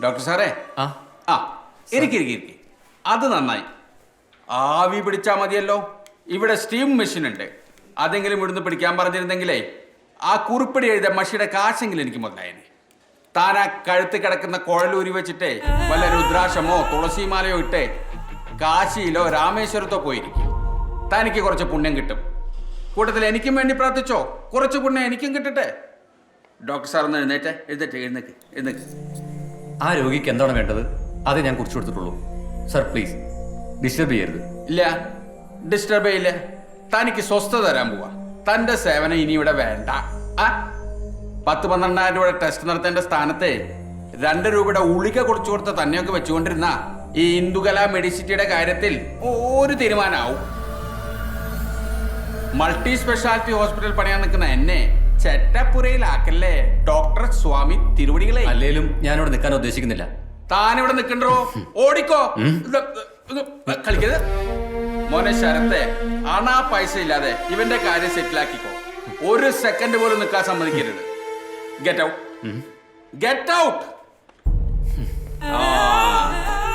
Doctor സാറേ ആ ഇരിക്കി അത് നന്നായി. ആവി പിടിച്ചാൽ മതിയല്ലോ. ഇവിടെ സ്റ്റീം മെഷീൻ ഉണ്ട്. അതെങ്കിലും ഇവിടുന്ന് പിടിക്കാൻ പറഞ്ഞിരുന്നെങ്കിലേ ആ കുറിപ്പടി എഴുതിയ മഷിയുടെ കാശെങ്കിലും എനിക്ക് മുതലായനെ. താൻ ആ കഴുത്ത് കിടക്കുന്ന കുഴലൂരി വെച്ചിട്ടേ വല്ല രുദ്രാക്ഷമോ തുളസിമാലയോ ഇട്ടേ കാശിയിലോ രാമേശ്വരത്തോ പോയിരിക്കും. തനിക്ക് കുറച്ച് പുണ്യം കിട്ടും. കൂട്ടത്തിൽ എനിക്കും വേണ്ടി പ്രാർത്ഥിച്ചോ, കുറച്ച് പുണ്യം എനിക്കും കിട്ടട്ടെ. ഡോക്ടർ സാർ ഒന്ന് എഴുന്നേറ്റ്. ആ രോഗിക്ക് എന്താണ് വേണ്ടത് അത് ഞാൻ കുറിച്ച് കൊടുത്തിട്ടുള്ളൂ. സർ പ്ലീസ് ഡിസ്റ്റർബ് ചെയ്യരുത്. ഇല്ല, ഡിസ്റ്റർബ് ചെയ്യില്ല. തനിക്ക് സ്വസ്ഥത തരാൻ പോവാ. തന്റെ സേവനം ഇനി ഇവിടെ വേണ്ട. 10-12,000 രൂപയുടെ ടെസ്റ്റ് നടത്തേണ്ട സ്ഥാനത്തെ 2 രൂപയുടെ ഉളിക കുറിച്ചു കൊടുത്ത തന്നെയൊക്കെ വെച്ചുകൊണ്ടിരുന്ന ഈ ഇന്ദുകല മെഡിസിറ്റിയുടെ കാര്യത്തിൽ ഒരു തീരുമാനമാവും. മൾട്ടി സ്പെഷ്യാലിറ്റി ഹോസ്പിറ്റൽ പണിയാൻ നിൽക്കുന്ന എന്നെ ചെറ്റപ്പുരയിലാക്കല്ലേ ഡോക്ടർ സ്വാമി തിരുവടികളെ. അല്ലേലും ഞാനിവിടെ നിൽക്കാൻ ഉദ്ദേശിക്കുന്നില്ല. താനിവിടെ നിൽക്കണ്ടോ? ഓടിക്കോ. കളിക്കരുത് മോനെ ശരത്തെ. പൈസ ഇല്ലാതെ ഇവന്റെ കാര്യം സെറ്റിലാക്കിക്കോ. 1 സെക്കൻഡ് പോലും നിൽക്കാൻ സമ്മതിക്കരുത്. Get out.